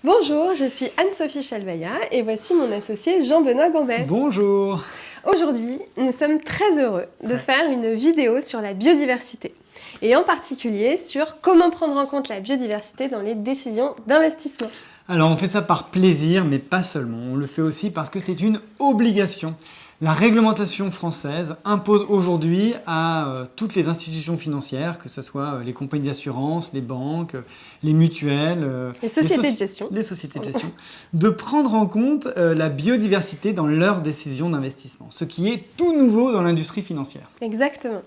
Bonjour, je suis Anne-Sophie Chalvaya et voici mon associé Jean-Benoît Gambet. Bonjour. Aujourd'hui, nous sommes très heureux de faire une vidéo sur la biodiversité et en particulier sur comment prendre en compte la biodiversité dans les décisions d'investissement. Alors on fait ça par plaisir, mais pas seulement. On le fait aussi parce que c'est une obligation. La réglementation française impose aujourd'hui à toutes les institutions financières, que ce soit les compagnies d'assurance, les banques, les mutuelles, Les sociétés de gestion. les sociétés de gestion, de prendre en compte la biodiversité dans leurs décisions d'investissement, ce qui est tout nouveau dans l'industrie financière. Exactement.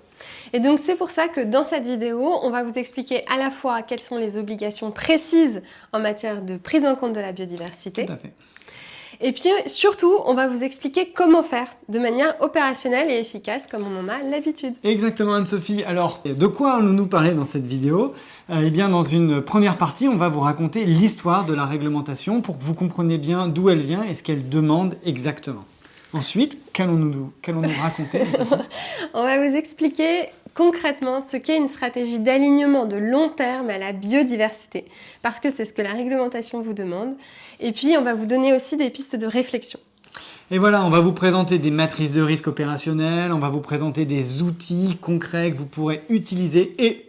Et donc c'est pour ça que dans cette vidéo, on va vous expliquer à la fois quelles sont les obligations précises en matière de prise en compte de la biodiversité. Tout à fait. Et puis surtout, on va vous expliquer comment faire de manière opérationnelle et efficace comme on en a l'habitude. Exactement Anne-Sophie. Alors, de quoi allons-nous parler dans cette vidéo ? Eh bien, dans une première partie, on va vous raconter l'histoire de la réglementation pour que vous compreniez bien d'où elle vient et ce qu'elle demande exactement. Ensuite, qu'allons-nous raconter ? On va vous expliquer concrètement ce qu'est une stratégie d'alignement de long terme à la biodiversité, parce que c'est ce que la réglementation vous demande. Et puis, on va vous donner aussi des pistes de réflexion. Et voilà, on va vous présenter des matrices de risque opérationnelles, on va vous présenter des outils concrets que vous pourrez utiliser et,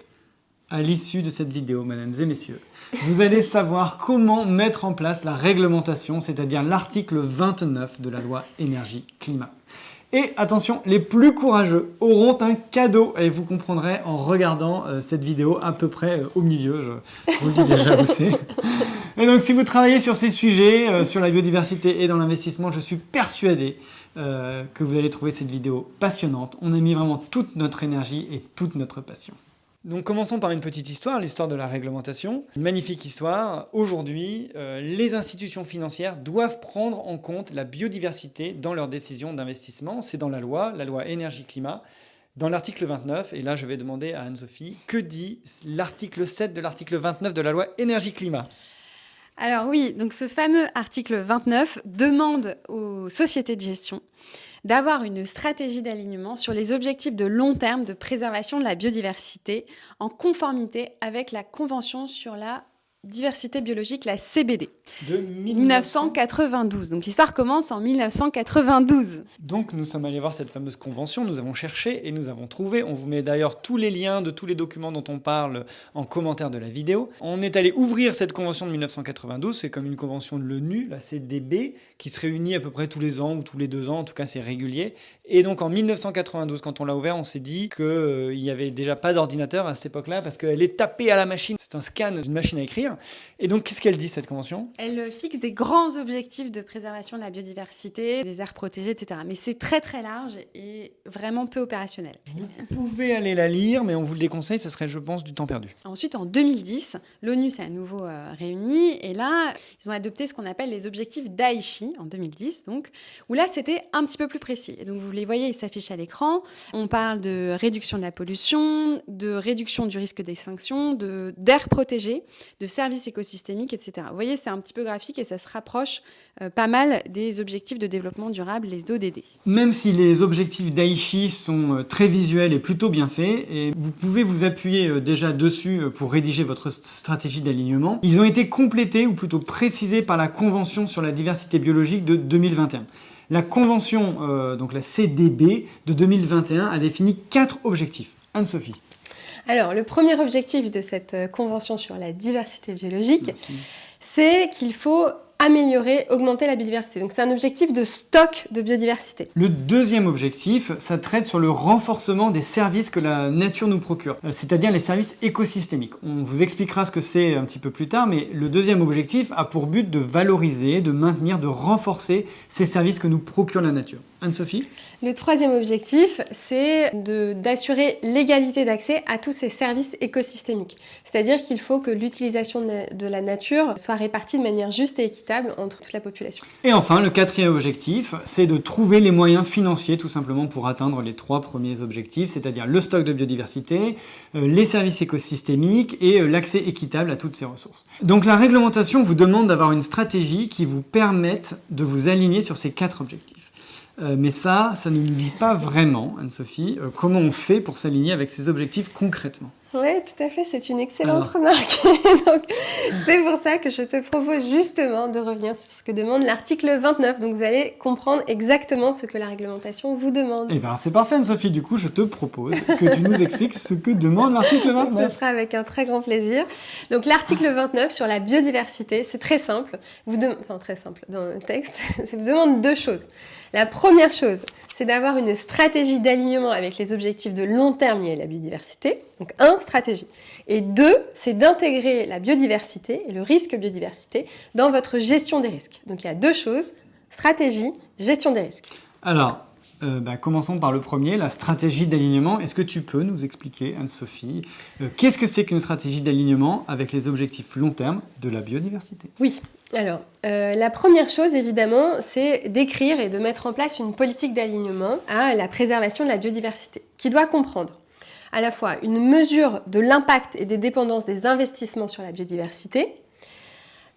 à l'issue de cette vidéo, mesdames et messieurs, vous allez savoir comment mettre en place la réglementation, c'est-à-dire l'article 29 de la loi énergie-climat. Et attention, les plus courageux auront un cadeau et vous comprendrez en regardant cette vidéo à peu près au milieu, je vous le dis déjà où c'est. Et donc si vous travaillez sur ces sujets, sur la biodiversité et dans l'investissement, je suis persuadé que vous allez trouver cette vidéo passionnante. On a mis vraiment toute notre énergie et toute notre passion. Donc commençons par une petite histoire, l'histoire de la réglementation. Une magnifique histoire. Aujourd'hui, les institutions financières doivent prendre en compte la biodiversité dans leurs décisions d'investissement. C'est dans la loi énergie-climat, dans l'article 29. Et là, je vais demander à Anne-Sophie, que dit l'article 7 de l'article 29 de la loi énergie-climat ? Alors oui, donc ce fameux article 29 demande aux sociétés de gestion d'avoir une stratégie d'alignement sur les objectifs de long terme de préservation de la biodiversité en conformité avec la Convention sur la diversité biologique, la CBD. De 1992. Donc l'histoire commence en 1992. Donc nous sommes allés voir cette fameuse convention, nous avons cherché et nous avons trouvé. On vous met d'ailleurs tous les liens de tous les documents dont on parle en commentaire de la vidéo. On est allé ouvrir cette convention de 1992, c'est comme une convention de l'ONU, la CDB, qui se réunit à peu près tous les ans ou tous les 2 ans, en tout cas c'est régulier. Et donc en 1992, quand on l'a ouvert, on s'est dit qu'il n'y avait déjà pas d'ordinateur à cette époque-là parce qu'elle est tapée à la machine. C'est un scan d'une machine à écrire. Et donc qu'est-ce qu'elle dit cette convention ? Elle fixe des grands objectifs de préservation de la biodiversité, des aires protégées, etc. Mais c'est très très large et vraiment peu opérationnel. Vous pouvez aller la lire, mais on vous le déconseille, ça serait, je pense, du temps perdu. Ensuite, en 2010, l'ONU s'est à nouveau réunie et là, ils ont adopté ce qu'on appelle les objectifs d'Aichi, en 2010, donc, où là, c'était un petit peu plus précis. Et donc, vous les voyez, ils s'affichent à l'écran. On parle de réduction de la pollution, de réduction du risque d'extinction, d'aires protégées, de services écosystémiques, etc. Vous voyez, c'est un petit peu graphique et ça se rapproche pas mal des objectifs de développement durable, les ODD. Même si les objectifs d'Aichi sont très visuels et plutôt bien faits, et vous pouvez vous appuyer déjà dessus pour rédiger votre stratégie d'alignement, ils ont été complétés ou plutôt précisés par la Convention sur la diversité biologique de 2021. La Convention, donc la CDB de 2021, a défini 4 objectifs. Anne-Sophie. Alors, le premier objectif de cette convention sur la diversité biologique, c'est qu'il faut améliorer, augmenter la biodiversité. Donc c'est un objectif de stock de biodiversité. Le deuxième objectif, ça traite sur le renforcement des services que la nature nous procure, c'est-à-dire les services écosystémiques. On vous expliquera ce que c'est un petit peu plus tard, mais le deuxième objectif a pour but de valoriser, de maintenir, de renforcer ces services que nous procure la nature. Anne-Sophie ? Le troisième objectif, c'est d'assurer l'égalité d'accès à tous ces services écosystémiques. C'est-à-dire qu'il faut que l'utilisation de la nature soit répartie de manière juste et équitable entre toute la population. Et enfin, le quatrième objectif, c'est de trouver les moyens financiers tout simplement pour atteindre les 3 premiers objectifs, c'est-à-dire le stock de biodiversité, les services écosystémiques et l'accès équitable à toutes ces ressources. Donc la réglementation vous demande d'avoir une stratégie qui vous permette de vous aligner sur ces 4 objectifs. Mais ça ne nous dit pas vraiment, Anne-Sophie, comment on fait pour s'aligner avec ces objectifs concrètement. Oui, tout à fait, c'est une excellente remarque. Donc, c'est pour ça que je te propose justement de revenir sur ce que demande l'article 29. Donc, vous allez comprendre exactement ce que la réglementation vous demande. Eh bien, c'est parfait, Anne-Sophie. Du coup, je te propose que tu nous expliques ce que demande l'article Donc, 29. ce sera avec un très grand plaisir. Donc, l'article 29 sur la biodiversité, c'est très simple. Enfin, très simple dans le texte. Ça vous demande deux choses. La première chose, c'est d'avoir une stratégie d'alignement avec les objectifs de long terme liés à la biodiversité. Donc, stratégie. Et 2, c'est d'intégrer la biodiversité et le risque biodiversité dans votre gestion des risques. Donc, il y a deux choses, stratégie, gestion des risques. Alors, commençons par le premier, la stratégie d'alignement. Est-ce que tu peux nous expliquer, Anne-Sophie, qu'est-ce que c'est qu'une stratégie d'alignement avec les objectifs long terme de la biodiversité? Oui. Alors, la première chose, évidemment, c'est d'écrire et de mettre en place une politique d'alignement à la préservation de la biodiversité, qui doit comprendre à la fois une mesure de l'impact et des dépendances des investissements sur la biodiversité,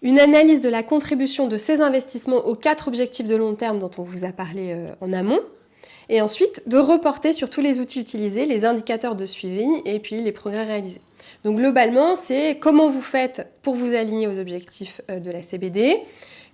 une analyse de la contribution de ces investissements aux 4 objectifs de long terme dont on vous a parlé en amont, et ensuite de reporter sur tous les outils utilisés, les indicateurs de suivi et puis les progrès réalisés. Donc globalement, c'est comment vous faites pour vous aligner aux objectifs de la CBD,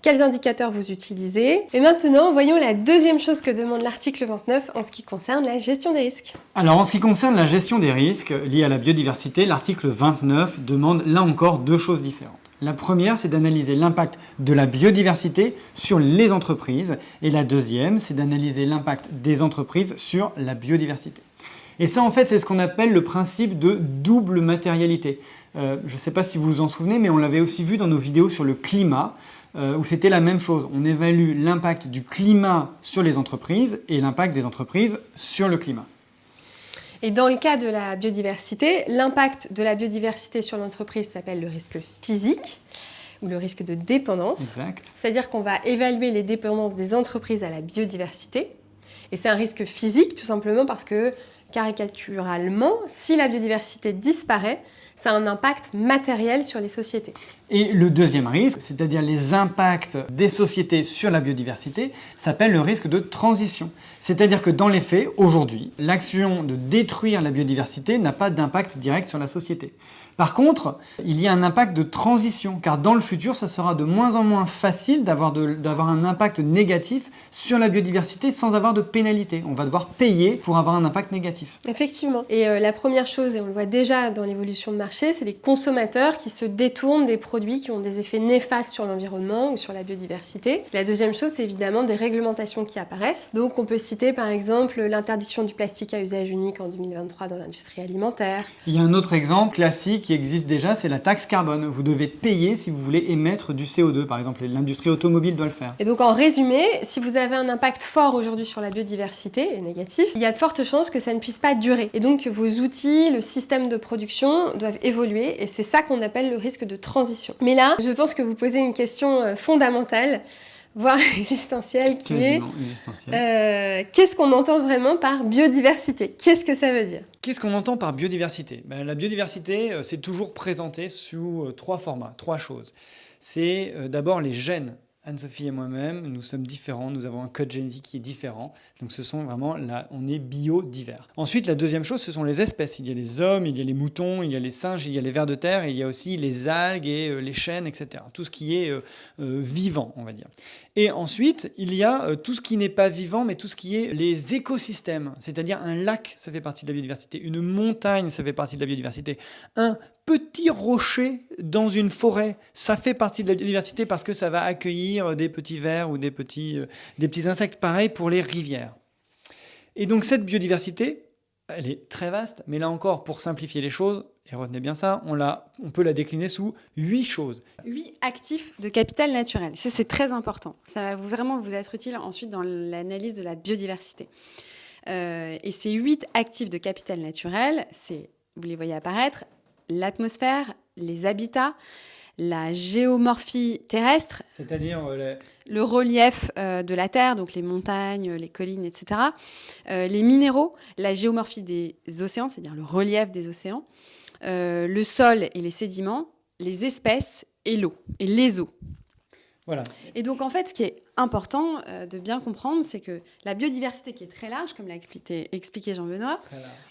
quels indicateurs vous utilisez. Et maintenant, voyons la deuxième chose que demande l'article 29 en ce qui concerne la gestion des risques. Alors, en ce qui concerne la gestion des risques liés à la biodiversité, l'article 29 demande là encore deux choses différentes. La première, c'est d'analyser l'impact de la biodiversité sur les entreprises. Et la deuxième, c'est d'analyser l'impact des entreprises sur la biodiversité. Et ça, en fait, c'est ce qu'on appelle le principe de double matérialité. Je ne sais pas si vous vous en souvenez, mais on l'avait aussi vu dans nos vidéos sur le climat, où c'était la même chose. On évalue l'impact du climat sur les entreprises et l'impact des entreprises sur le climat. Et dans le cas de la biodiversité, l'impact de la biodiversité sur l'entreprise s'appelle le risque physique ou le risque de dépendance. Exact. C'est-à-dire qu'on va évaluer les dépendances des entreprises à la biodiversité. Et c'est un risque physique tout simplement parce que, caricaturalement, si la biodiversité disparaît, ça a un impact matériel sur les sociétés. Et le deuxième risque, c'est-à-dire les impacts des sociétés sur la biodiversité, s'appelle le risque de transition. C'est-à-dire que dans les faits, aujourd'hui, l'action de détruire la biodiversité n'a pas d'impact direct sur la société. Par contre, il y a un impact de transition, car dans le futur, ça sera de moins en moins facile d'avoir un impact négatif sur la biodiversité sans avoir de pénalité. On va devoir payer pour avoir un impact négatif. Effectivement. Et la première chose, et on le voit déjà dans l'évolution de marché, c'est les consommateurs qui se détournent des produits qui ont des effets néfastes sur l'environnement ou sur la biodiversité. La deuxième chose, c'est évidemment des réglementations qui apparaissent. Donc on peut citer par exemple l'interdiction du plastique à usage unique en 2023 dans l'industrie alimentaire. Il y a un autre exemple classique qui existe déjà, c'est la taxe carbone. Vous devez payer si vous voulez émettre du CO2, par exemple. L'industrie automobile doit le faire. Et donc en résumé, si vous avez un impact fort aujourd'hui sur la biodiversité, et négatif, il y a de fortes chances que ça ne puisse pas durer. Et donc vos outils, le système de production doivent évoluer et c'est ça qu'on appelle le risque de transition. Mais là, je pense que vous posez une question fondamentale, voire existentielle, qui Quasiment est existentielle. qu'est-ce qu'on entend vraiment par biodiversité? Qu'est-ce que ça veut dire? Qu'est-ce qu'on entend par biodiversité? La biodiversité, c'est toujours présenté sous 3 formats, 3 choses. C'est d'abord les gènes. Anne-Sophie et moi-même, nous sommes différents, nous avons un code génétique qui est différent. Donc ce sont vraiment, là, on est biodivers. Ensuite, la deuxième chose, ce sont les espèces. Il y a les hommes, il y a les moutons, il y a les singes, il y a les vers de terre, et il y a aussi les algues et les chênes, etc. Tout ce qui est vivant, on va dire. Et ensuite, il y a tout ce qui n'est pas vivant, mais tout ce qui est les écosystèmes. C'est-à-dire un lac, ça fait partie de la biodiversité. Une montagne, ça fait partie de la biodiversité. Un petit rocher dans une forêt, ça fait partie de la biodiversité parce que ça va accueillir des petits vers ou des petits insectes. Pareil pour les rivières. Et donc cette biodiversité, elle est très vaste, mais là encore, pour simplifier les choses, et retenez bien ça, on peut la décliner sous 8 choses. 8 actifs de capital naturel. Ça, c'est très important. Ça va vraiment vous être utile ensuite dans l'analyse de la biodiversité. Et ces 8 actifs de capital naturel, vous les voyez apparaître, l'atmosphère, les habitats, la géomorphie terrestre, c'est-à-dire le relief de la Terre, donc les montagnes, les collines, etc. Les minéraux, la géomorphie des océans, c'est-à-dire le relief des océans, le sol et les sédiments, les espèces et l'eau, et les eaux. Voilà. Et donc, en fait, ce qui est important de bien comprendre, c'est que la biodiversité qui est très large, comme l'a expliqué Jean-Benoît,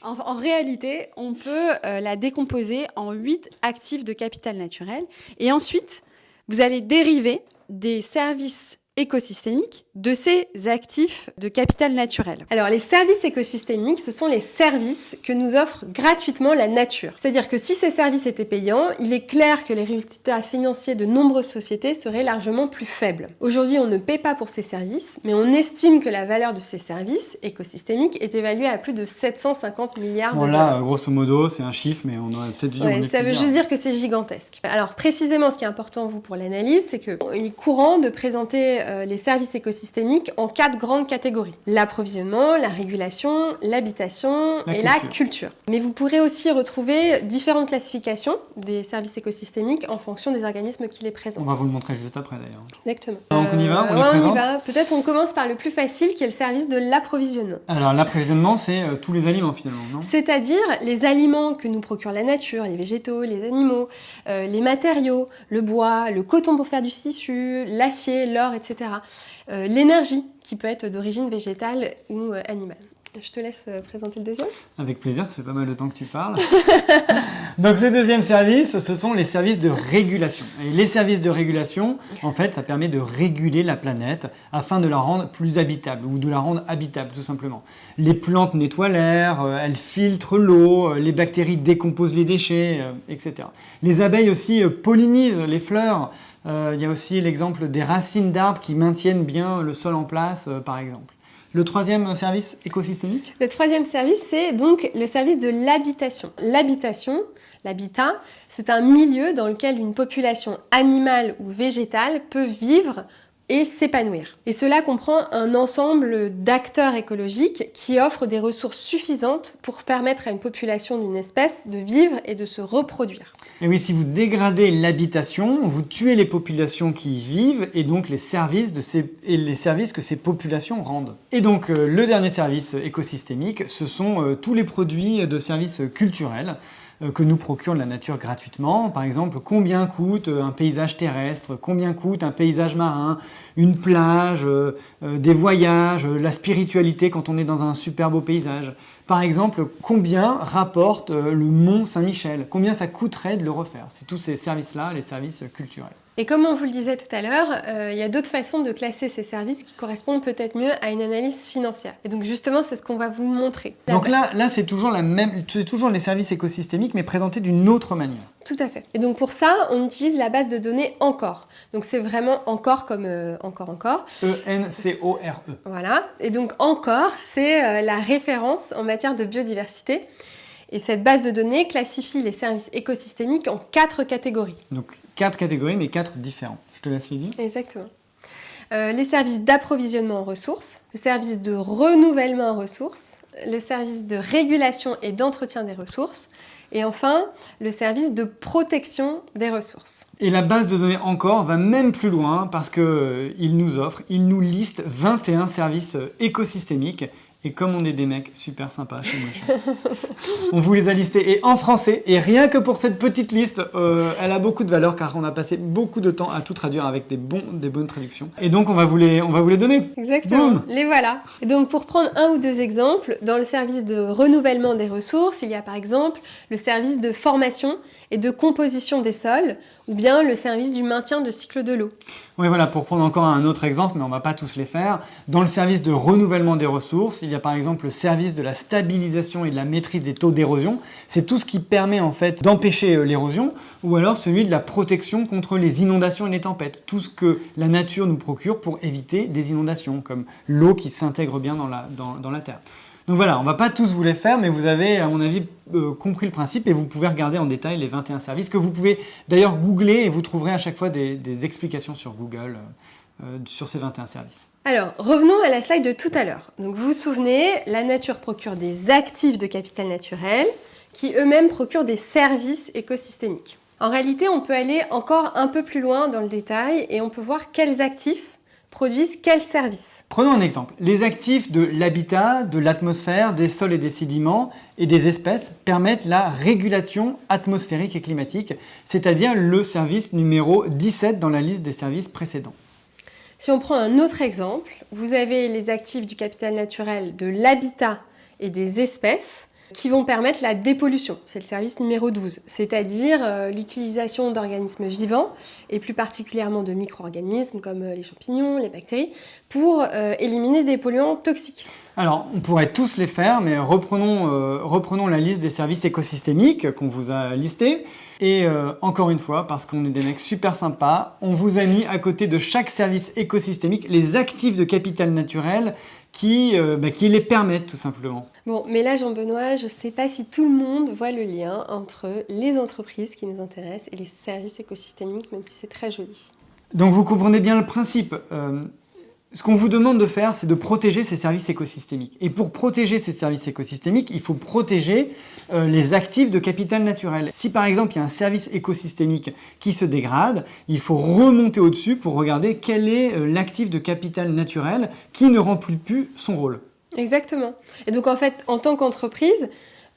en réalité, on peut la décomposer en 8 actifs de capital naturel. Et ensuite, vous allez dériver des services écosystémiques de ces actifs de capital naturel. Alors, les services écosystémiques, ce sont les services que nous offre gratuitement la nature. C'est-à-dire que si ces services étaient payants, il est clair que les résultats financiers de nombreuses sociétés seraient largement plus faibles. Aujourd'hui, on ne paie pas pour ces services, mais on estime que la valeur de ces services écosystémiques est évaluée à plus de 750 milliards de dollars. Là, grosso modo, c'est un chiffre, mais on aurait peut-être dû dire... Ça veut juste dire que c'est gigantesque. Alors, précisément, ce qui est important, vous, pour l'analyse, c'est qu'il est courant de présenter les services écosystémiques en 4 grandes catégories. L'approvisionnement, la régulation, l'habitation et la culture. Mais vous pourrez aussi retrouver différentes classifications des services écosystémiques en fonction des organismes qui les présentent. On va vous le montrer juste après, d'ailleurs. Exactement. Donc on y va, on les on présente. y va. Peut-être on commence par le plus facile, qui est le service de l'approvisionnement. Alors, l'approvisionnement, c'est tous les aliments, finalement, non? C'est-à-dire les aliments que nous procure la nature, les végétaux, les animaux, les matériaux, le bois, le coton pour faire du tissu, l'acier, l'or, etc. L'énergie, qui peut être d'origine végétale ou animale. Je te laisse présenter le deuxième. Avec plaisir, ça fait pas mal de temps que tu parles. Donc le deuxième service, ce sont les services de régulation. Et les services de régulation, en fait, ça permet de réguler la planète afin de la rendre plus habitable ou de la rendre habitable, tout simplement. Les plantes nettoient l'air, elles filtrent l'eau, les bactéries décomposent les déchets, etc. Les abeilles aussi pollinisent les fleurs. Il y a aussi l'exemple des racines d'arbres qui maintiennent bien le sol en place, par exemple. Le troisième service écosystémique? Le troisième service, c'est donc le service de l'habitation. L'habitation, l'habitat, c'est un milieu dans lequel une population animale ou végétale peut vivre et s'épanouir. Et cela comprend un ensemble d'acteurs écologiques qui offrent des ressources suffisantes pour permettre à une population d'une espèce de vivre et de se reproduire. Et oui, si vous dégradez l'habitation, vous tuez les populations qui y vivent et donc les services que ces populations rendent. Et donc le dernier service écosystémique, ce sont tous les produits de services culturels que nous procure la nature gratuitement. Par exemple, combien coûte un paysage terrestre, combien coûte un paysage marin, une plage, des voyages, la spiritualité quand on est dans un super beau paysage. Par exemple, combien rapporte le Mont Saint-Michel, combien ça coûterait de le refaire. C'est tous ces services-là, les services culturels. Et comme on vous le disait tout à l'heure, il y a d'autres façons de classer ces services qui correspondent peut-être mieux à une analyse financière. Et donc justement, c'est ce qu'on va vous montrer. Donc là c'est toujours les services écosystémiques, mais présentés d'une autre manière. Tout à fait. Et donc pour ça, on utilise la base de données Encore. Donc c'est vraiment Encore comme encore. E-N-C-O-R-E. Voilà. Et donc Encore, c'est la référence en matière de biodiversité. Et cette base de données classifie les services écosystémiques en 4 catégories. Donc 4 catégories, mais 4 différents. Je te laisse les dire. Exactement. Les services d'approvisionnement en ressources, le service de renouvellement en ressources, le service de régulation et d'entretien des ressources, et enfin, le service de protection des ressources. Et la base de données Encore va même plus loin parce qu'il nous liste 21 services écosystémiques. Et comme on est des mecs super sympas chez Motion, on vous les a listés et en français. Et rien que pour cette petite liste, elle a beaucoup de valeur car on a passé beaucoup de temps à tout traduire avec des bonnes traductions. Et donc on va vous les donner. Exactement, Boum. les voilà. Et donc pour prendre un ou deux exemples, dans le service de renouvellement des ressources, il y a par exemple le service de formation et de composition des sols, ou bien le service du maintien de cycle de l'eau. Oui, voilà, pour prendre encore un autre exemple, mais on ne va pas tous les faire. Dans le service de renouvellement des ressources, il y a par exemple le service de la stabilisation et de la maîtrise des taux d'érosion. C'est tout ce qui permet en fait d'empêcher l'érosion, ou alors celui de la protection contre les inondations et les tempêtes. Tout ce que la nature nous procure pour éviter des inondations, comme l'eau qui s'intègre bien dans la terre. Donc voilà, on ne va pas tous vous les faire, mais vous avez, à mon avis, compris le principe et vous pouvez regarder en détail les 21 services que vous pouvez d'ailleurs googler et vous trouverez à chaque fois des explications sur Google sur ces 21 services. Alors, revenons à la slide de tout à l'heure. Donc vous vous souvenez, la nature procure des actifs de capital naturel qui eux-mêmes procurent des services écosystémiques. En réalité, on peut aller encore un peu plus loin dans le détail et on peut voir quels actifs produisent quels services? Prenons un exemple. Les actifs de l'habitat, de l'atmosphère, des sols et des sédiments et des espèces permettent la régulation atmosphérique et climatique, c'est-à-dire le service numéro 17 dans la liste des services précédents. Si on prend un autre exemple, vous avez les actifs du capital naturel de l'habitat et des espèces qui vont permettre la dépollution. C'est le service numéro 12, c'est-à-dire l'utilisation d'organismes vivants et plus particulièrement de micro-organismes comme les champignons, les bactéries, pour éliminer des polluants toxiques. Alors, on pourrait tous les faire, mais reprenons la liste des services écosystémiques qu'on vous a listés. Et encore une fois, parce qu'on est des mecs super sympas, on vous a mis à côté de chaque service écosystémique les actifs de capital naturel qui les permettent tout simplement. Bon, mais là, Jean-Benoît, je ne sais pas si tout le monde voit le lien entre les entreprises qui nous intéressent et les services écosystémiques, même si c'est très joli. Donc vous comprenez bien le principe. Ce qu'on vous demande de faire, c'est de protéger ces services écosystémiques. Et pour protéger ces services écosystémiques, il faut protéger les actifs de capital naturel. Si par exemple il y a un service écosystémique qui se dégrade, il faut remonter au-dessus pour regarder quel est l'actif de capital naturel qui ne remplit plus son rôle. Exactement. Et donc en fait, en tant qu'entreprise,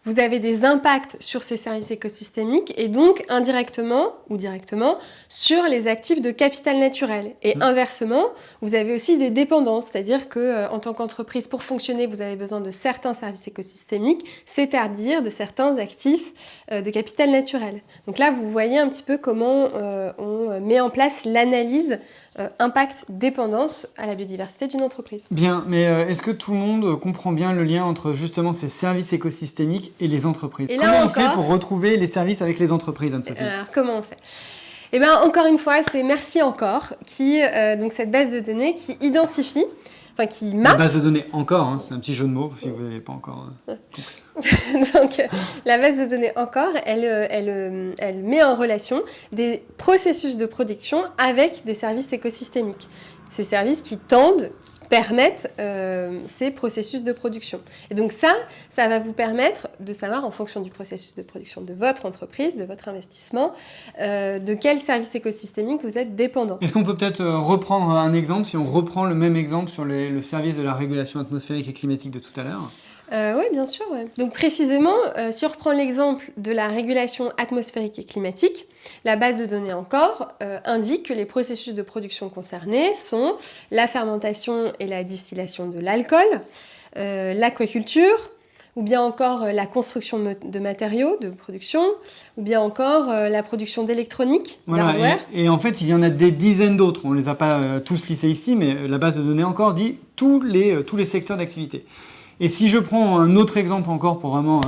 vous avez des impacts sur ces services écosystémiques et donc indirectement ou directement sur les actifs de capital naturel. Et inversement, vous avez aussi des dépendances, c'est-à-dire que en tant qu'entreprise, pour fonctionner, vous avez besoin de certains services écosystémiques, c'est-à-dire de certains actifs de capital naturel. Donc là, vous voyez un petit peu comment on met en place l'analyse impact-dépendance à la biodiversité d'une entreprise. Bien, mais est-ce que tout le monde comprend bien le lien entre justement ces services écosystémiques et les entreprises? Et là comment encore, on fait pour retrouver les services avec les entreprises, Anne-Sophie? Alors, comment on fait? Eh bien, encore une fois, c'est Merci Encore, donc cette base de données qui identifie, enfin qui La mappe. base de données encore, hein, c'est un petit jeu de mots si vous n'avez pas encore compris. Donc, la base de données Encore, elle met en relation des processus de production avec des services écosystémiques. Ces services qui permettent ces processus de production. Et donc ça va vous permettre de savoir, en fonction du processus de production de votre entreprise, de votre investissement, de quel service écosystémique vous êtes dépendant. Est-ce qu'on peut peut-être reprendre un exemple, si on reprend le même exemple sur le service de la régulation atmosphérique et climatique de tout à l'heure? Oui, bien sûr. Ouais. Donc précisément, si on reprend l'exemple de la régulation atmosphérique et climatique, la base de données Encore indique que les processus de production concernés sont la fermentation et la distillation de l'alcool, l'aquaculture, ou bien encore la construction de matériaux de production, ou bien encore la production d'électronique, d'hardware. Et en fait, il y en a des dizaines d'autres. On ne les a pas tous listés ici, mais la base de données Encore dit tous les secteurs d'activité. Et si je prends un autre exemple encore pour vraiment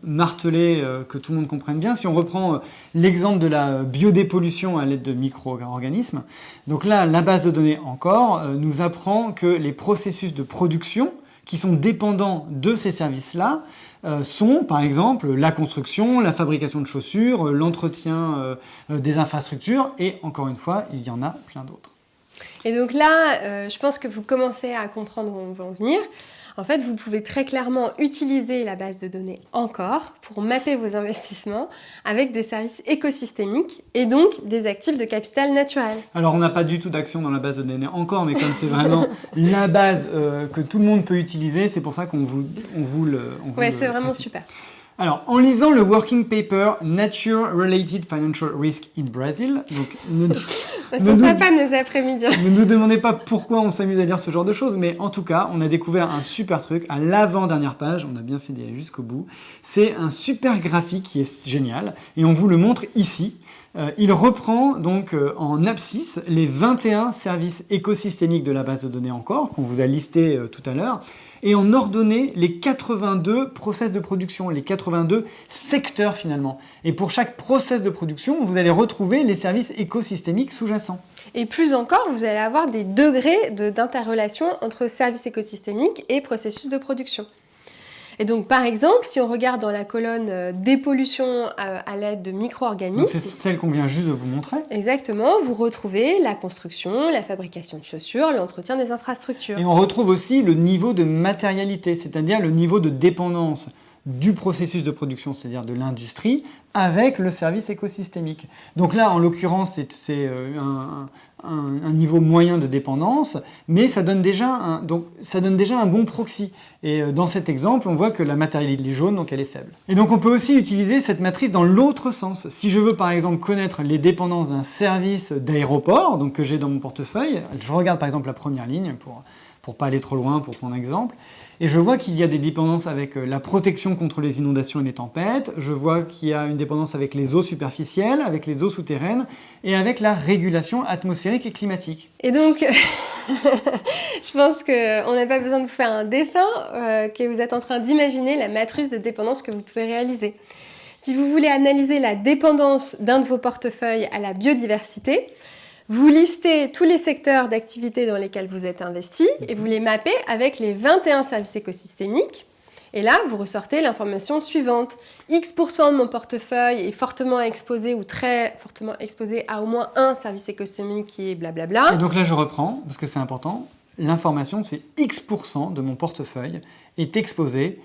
marteler, que tout le monde comprenne bien, si on reprend l'exemple de la biodépollution à l'aide de micro-organismes, donc là, la base de données Encore nous apprend que les processus de production qui sont dépendants de ces services-là sont, par exemple, la construction, la fabrication de chaussures, l'entretien des infrastructures, et encore une fois, il y en a plein d'autres. Et donc là, je pense que vous commencez à comprendre où on veut en venir. En fait, vous pouvez très clairement utiliser la base de données Encore pour mapper vos investissements avec des services écosystémiques et donc des actifs de capital naturel. Alors, on n'a pas du tout d'action dans la base de données Encore, mais comme c'est vraiment la base que tout le monde peut utiliser, c'est pour ça qu'on vous le c'est vraiment précise. super. Alors, en lisant le working paper Nature-Related Financial Risk in Brazil, donc C'est sympa nos après-midi. ne nous demandez pas pourquoi on s'amuse à dire ce genre de choses, mais en tout cas, on a découvert un super truc à l'avant-dernière page, on a bien fait d'aller jusqu'au bout. C'est un super graphique qui est génial, et on vous le montre ici. Il reprend donc en abscisse les 21 services écosystémiques de la base de données Encore, qu'on vous a listé tout à l'heure, et en ordonné les 82 process de production, les 82 secteurs finalement. Et pour chaque process de production, vous allez retrouver les services écosystémiques sous-jacents. Et plus encore, vous allez avoir des degrés d'interrelation entre services écosystémiques et processus de production. Et donc, par exemple, si on regarde dans la colonne dépollution à l'aide de micro-organismes... C'est celle qu'on vient juste de vous montrer. Exactement, vous retrouvez la construction, la fabrication de chaussures, l'entretien des infrastructures. Et on retrouve aussi le niveau de matérialité, c'est-à-dire le niveau de dépendance du processus de production, c'est-à-dire de l'industrie, avec le service écosystémique. Donc là, en l'occurrence, c'est un niveau moyen de dépendance, mais ça donne déjà un bon proxy. Et dans cet exemple, on voit que la matérialité est jaune, donc elle est faible. Et donc on peut aussi utiliser cette matrice dans l'autre sens. Si je veux par exemple connaître les dépendances d'un service d'aéroport, donc que j'ai dans mon portefeuille, je regarde par exemple la première ligne pour pas aller trop loin, pour prendre un exemple, et je vois qu'il y a des dépendances avec la protection contre les inondations et les tempêtes, je vois qu'il y a une dépendance avec les eaux superficielles, avec les eaux souterraines, et avec la régulation atmosphérique et climatique. Et donc, je pense qu'on n'a pas besoin de vous faire un dessin, que vous êtes en train d'imaginer la matrice de dépendance que vous pouvez réaliser. Si vous voulez analyser la dépendance d'un de vos portefeuilles à la biodiversité, vous listez tous les secteurs d'activité dans lesquels vous êtes investi et vous les mappez avec les 21 services écosystémiques. Et là, vous ressortez l'information suivante. X% de mon portefeuille est fortement exposé ou très fortement exposé à au moins un service écosystémique qui est blablabla. Et donc là, je reprends, parce que c'est important. L'information, c'est X% de mon portefeuille est exposé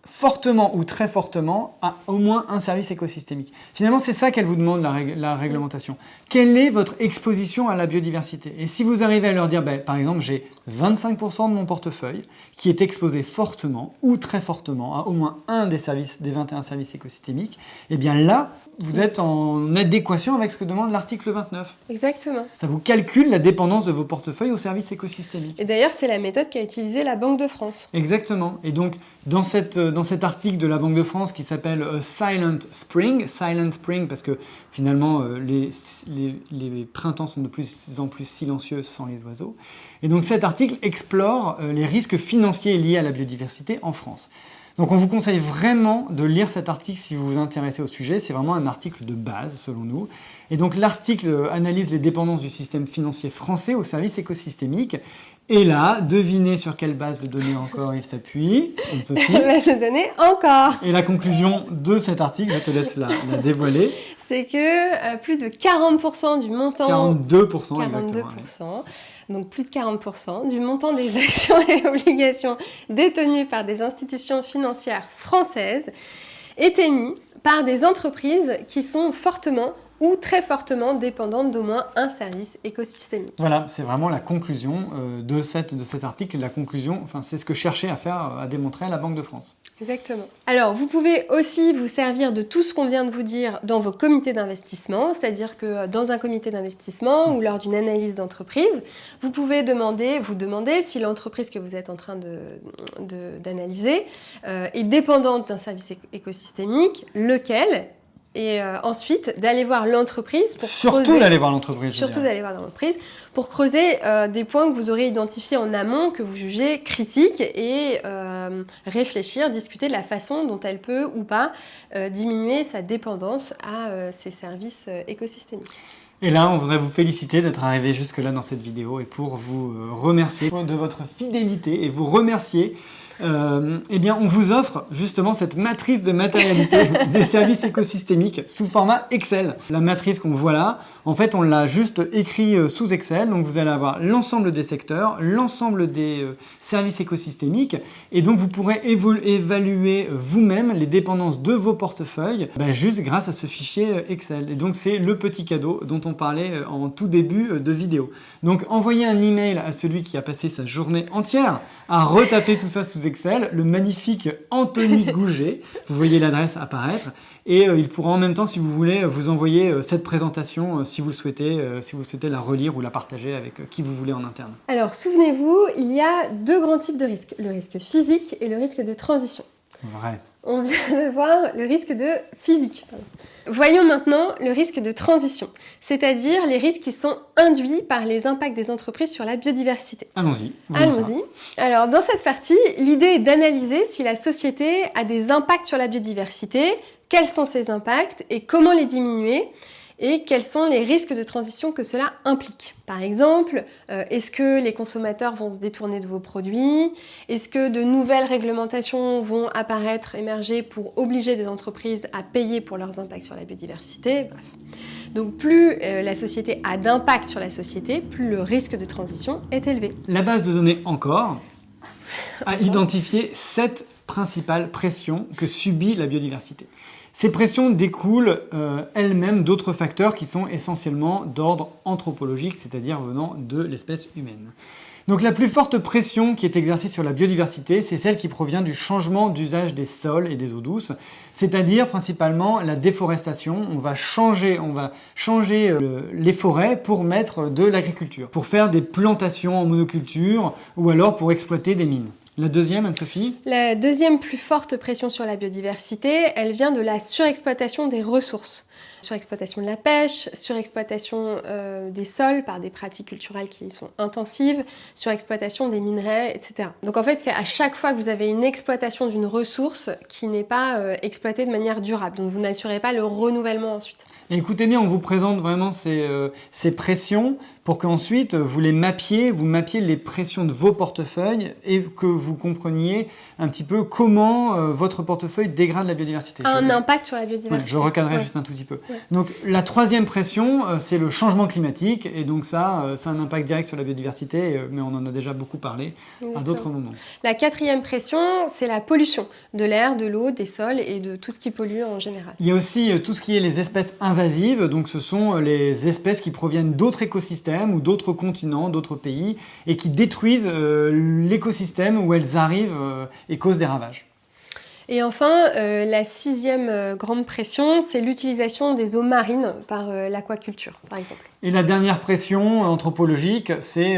fortement ou très fortement à au moins un service écosystémique. Finalement, c'est ça qu'elle vous demande, la réglementation. Quelle est votre exposition à la biodiversité? Et si vous arrivez à leur dire, par exemple, j'ai 25% de mon portefeuille qui est exposé fortement ou très fortement à au moins un des 21 services écosystémiques, eh bien là, vous êtes en adéquation avec ce que demande l'article 29. Exactement. Ça vous calcule la dépendance de vos portefeuilles aux services écosystémiques. Et d'ailleurs, c'est la méthode qu'a utilisée la Banque de France. Exactement. Et donc, dans cet article de la Banque de France qui s'appelle Silent Spring parce que finalement, les printemps sont de plus en plus silencieux sans les oiseaux. Et donc, cet article explore les risques financiers liés à la biodiversité en France. Donc on vous conseille vraiment de lire cet article si vous vous intéressez au sujet. C'est vraiment un article de base, selon nous. Et donc l'article analyse les dépendances du système financier français au service écosystémique. Et là, devinez sur quelle base de données encore il s'appuie. Anne-Sophie. Base de données encore. Et la conclusion de cet article, je te laisse la dévoiler. C'est que plus de 40% du montant... 42%, 42%, exactement. donc plus de 40% du montant des actions et obligations détenues par des institutions financières françaises est émis par des entreprises qui sont fortement ou très fortement dépendantes d'au moins un service écosystémique. Voilà, c'est vraiment la conclusion de cet article. Et la conclusion, c'est ce que cherchait à démontrer à la Banque de France. Exactement. Alors, vous pouvez aussi vous servir de tout ce qu'on vient de vous dire dans vos comités d'investissement, c'est-à-dire que dans un comité d'investissement ou lors d'une analyse d'entreprise, vous pouvez vous demander si l'entreprise que vous êtes en train d'analyser est dépendante d'un service écosystémique, lequel, et ensuite d'aller voir l'entreprise pour creuser... Surtout d'aller voir l'entreprise. Surtout d'aller voir l'entreprise pour creuser des points que vous aurez identifiés en amont, que vous jugez critiques et réfléchir, discuter de la façon dont elle peut ou pas diminuer sa dépendance à ces services écosystémiques. Et là, on voudrait vous féliciter d'être arrivé jusque-là dans cette vidéo et pour vous remercier de votre fidélité et vous remercier. Eh bien, on vous offre justement cette matrice de matérialité des services écosystémiques sous format Excel. La matrice qu'on voit là, en fait, on l'a juste écrit sous Excel. Donc, vous allez avoir l'ensemble des secteurs, l'ensemble des services écosystémiques. Et donc, vous pourrez évaluer vous-même les dépendances de vos portefeuilles juste grâce à ce fichier Excel. Et donc, c'est le petit cadeau dont on parlait en tout début de vidéo. Donc, envoyez un email à celui qui a passé sa journée entière à retaper tout ça sous Excel, le magnifique Anthony Gouget. Vous voyez l'adresse apparaître. Et il pourra en même temps, si vous voulez, vous envoyer cette présentation si vous souhaitez la relire ou la partager avec qui vous voulez en interne. Alors, souvenez-vous, il y a deux grands types de risques, le risque physique et le risque de transition. Vrai. On vient de voir le risque de physique. Voyons maintenant le risque de transition, c'est-à-dire les risques qui sont induits par les impacts des entreprises sur la biodiversité. Allons-y. Allons-y. Alors, dans cette partie, l'idée est d'analyser si la société a des impacts sur la biodiversité, quels sont ces impacts et comment les diminuer, et quels sont les risques de transition que cela implique. Par exemple, est-ce que les consommateurs vont se détourner de vos produits? Est-ce que de nouvelles réglementations vont apparaître, émerger pour obliger des entreprises à payer pour leurs impacts sur la biodiversité? Bref. Donc plus la société a d'impact sur la société, plus le risque de transition est élevé. La base de données encore a identifié 7 principales pressions que subit la biodiversité. Ces pressions découlent elles-mêmes d'autres facteurs qui sont essentiellement d'ordre anthropologique, c'est-à-dire venant de l'espèce humaine. Donc la plus forte pression qui est exercée sur la biodiversité, c'est celle qui provient du changement d'usage des sols et des eaux douces, c'est-à-dire principalement la déforestation. On va changer les forêts pour mettre de l'agriculture, pour faire des plantations en monoculture ou alors pour exploiter des mines. La deuxième, Anne-Sophie? La deuxième plus forte pression sur la biodiversité, elle vient de la surexploitation des ressources. Surexploitation de la pêche, surexploitation des sols par des pratiques culturelles qui sont intensives, surexploitation des minerais, etc. Donc en fait, c'est à chaque fois que vous avez une exploitation d'une ressource qui n'est pas exploitée de manière durable. Donc vous n'assurez pas le renouvellement ensuite. Et écoutez bien, on vous présente vraiment ces pressions pour qu'ensuite vous mappiez les pressions de vos portefeuilles et que vous compreniez un petit peu comment votre portefeuille dégrade la biodiversité. Un impact sur la biodiversité. Je recadrerai juste un tout petit peu. Ouais. Donc la troisième pression, c'est le changement climatique et donc ça a un impact direct sur la biodiversité, mais on en a déjà beaucoup parlé à d'autres moments. La quatrième pression, c'est la pollution de l'air, de l'eau, des sols et de tout ce qui pollue en général. Il y a aussi tout ce qui est les espèces invasives, donc ce sont les espèces qui proviennent d'autres écosystèmes ou d'autres continents, d'autres pays, et qui détruisent l'écosystème où elles arrivent et causent des ravages. Et enfin, la sixième grande pression, c'est l'utilisation des eaux marines par l'aquaculture, par exemple. Et la dernière pression anthropologique, c'est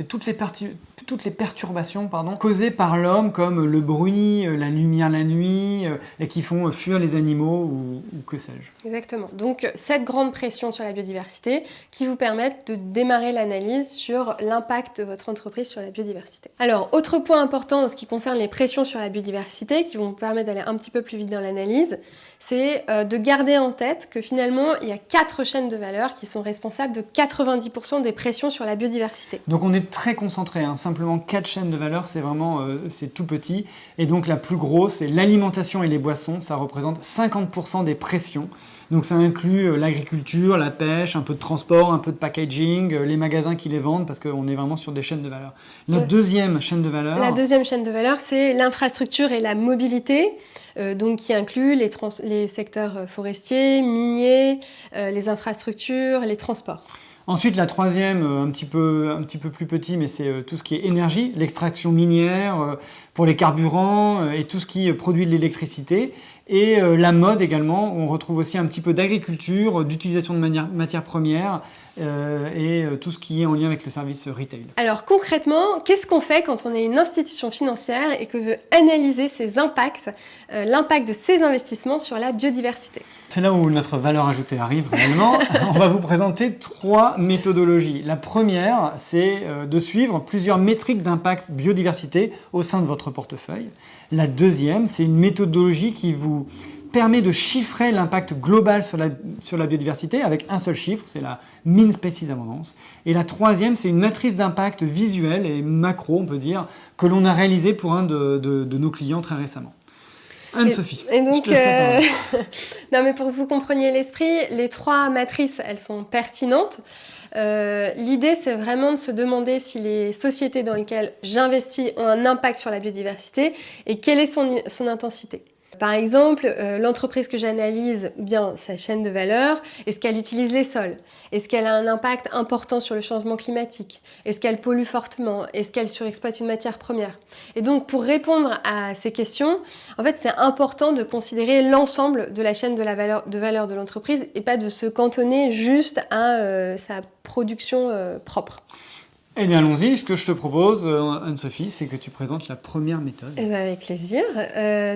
toutes les perturbations causées par l'homme, comme le bruit, la lumière la nuit, et qui font fuir les animaux ou que sais-je. Exactement. Donc, cette grande pression sur la biodiversité qui vous permettent de démarrer l'analyse sur l'impact de votre entreprise sur la biodiversité. Alors, autre point important en ce qui concerne les pressions sur la biodiversité, qui vont vous permettre d'aller un petit peu plus vite dans l'analyse, c'est de garder en tête que finalement, il y a 4 chaînes de valeur qui sont responsables de 90% des pressions sur la biodiversité. Donc on est très concentré, simplement 4 chaînes de valeur, c'est vraiment c'est tout petit. Et donc la plus grosse, c'est l'alimentation et les boissons, ça représente 50% des pressions. Donc ça inclut l'agriculture, la pêche, un peu de transport, un peu de packaging, les magasins qui les vendent, parce qu'on est vraiment sur des chaînes de valeur. La deuxième chaîne de valeur... La deuxième chaîne de valeur, c'est l'infrastructure et la mobilité, donc qui inclut les secteurs forestiers, miniers, les infrastructures, les transports. Ensuite, la troisième, un petit peu plus petit, mais c'est tout ce qui est énergie, l'extraction minière pour les carburants et tout ce qui produit de l'électricité. Et la mode également, où on retrouve aussi un petit peu d'agriculture, d'utilisation de matières premières et tout ce qui est en lien avec le service retail. Alors concrètement, qu'est-ce qu'on fait quand on est une institution financière et que veut analyser ses impacts, l'impact de ses investissements sur la biodiversité? C'est là où notre valeur ajoutée arrive réellement. On va vous présenter 3 méthodologies. La première, c'est de suivre plusieurs métriques d'impact biodiversité au sein de votre portefeuille. La deuxième, c'est une méthodologie qui vous permet de chiffrer l'impact global sur la biodiversité avec un seul chiffre, c'est la Mean Species Abundance. Et la troisième, c'est une matrice d'impact visuelle et macro, on peut dire, que l'on a réalisée pour un de nos clients très récemment. Anne-Sophie. Et donc, non mais pour que vous compreniez l'esprit, les 3 matrices, elles sont pertinentes. L'idée, c'est vraiment de se demander si les sociétés dans lesquelles j'investis ont un impact sur la biodiversité et quelle est son intensité. Par exemple, l'entreprise que j'analyse, bien sa chaîne de valeur, est-ce qu'elle utilise les sols? Est-ce qu'elle a un impact important sur le changement climatique? Est-ce qu'elle pollue fortement? Est-ce qu'elle surexploite une matière première? Et donc, pour répondre à ces questions, en fait, c'est important de considérer l'ensemble de la chaîne de valeur de l'entreprise et pas de se cantonner juste à sa production propre. Eh bien, allons-y. Ce que je te propose, Anne-Sophie, c'est que tu présentes la première méthode. Eh bien, avec plaisir.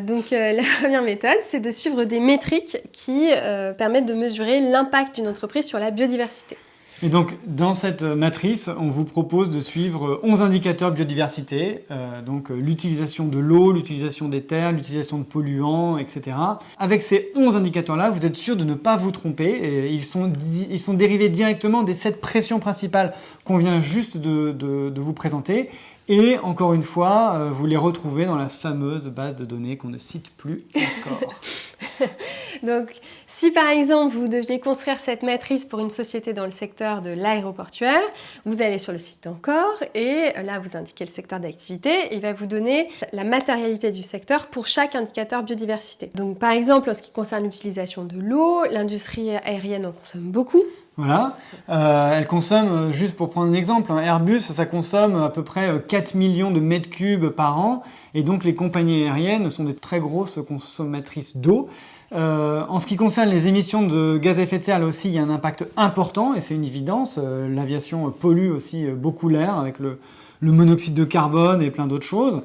Donc, la première méthode, c'est de suivre des métriques qui permettent de mesurer l'impact d'une entreprise sur la biodiversité. Et donc, dans cette matrice, on vous propose de suivre 11 indicateurs biodiversité, donc l'utilisation de l'eau, l'utilisation des terres, l'utilisation de polluants, etc. Avec ces 11 indicateurs-là, vous êtes sûr de ne pas vous tromper. Et ils sont dérivés directement des 7 pressions principales qu'on vient juste de vous présenter. Et encore une fois, vous les retrouvez dans la fameuse base de données qu'on ne cite plus encore. Donc, Si par exemple vous deviez construire cette matrice pour une société dans le secteur de l'aéroportuaire, vous allez sur le site d'Ancor et là vous indiquez le secteur d'activité et il va vous donner la matérialité du secteur pour chaque indicateur biodiversité. Donc par exemple en ce qui concerne l'utilisation de l'eau, l'industrie aérienne en consomme beaucoup. Voilà, elle consomme, juste pour prendre un exemple, Airbus, ça consomme à peu près 4 millions de mètres cubes par an, et donc les compagnies aériennes sont des très grosses consommatrices d'eau. En ce qui concerne les émissions de gaz à effet de serre, là aussi, il y a un impact important, et c'est une évidence. L'aviation pollue aussi beaucoup l'air, avec le monoxyde de carbone et plein d'autres choses.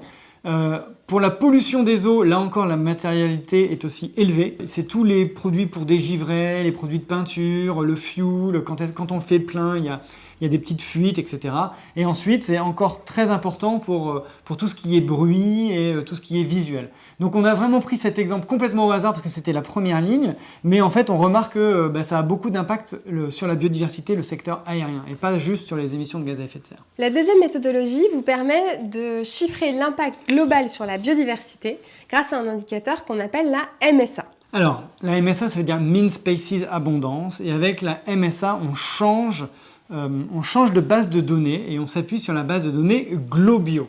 Pour la pollution des eaux, là encore, la matérialité est aussi élevée. C'est tous les produits pour dégivrer, les produits de peinture, le fuel, quand on le fait plein, il y a des petites fuites, etc. Et ensuite, c'est encore très important pour tout ce qui est bruit et tout ce qui est visuel. Donc on a vraiment pris cet exemple complètement au hasard parce que c'était la première ligne, mais en fait on remarque que ça a beaucoup d'impact sur la biodiversité, le secteur aérien, et pas juste sur les émissions de gaz à effet de serre. La deuxième méthodologie vous permet de chiffrer l'impact global sur la biodiversité grâce à un indicateur qu'on appelle la MSA. Alors, la MSA, ça veut dire Mean Species Abondance, et avec la MSA, on change de base de données et on s'appuie sur la base de données Globio.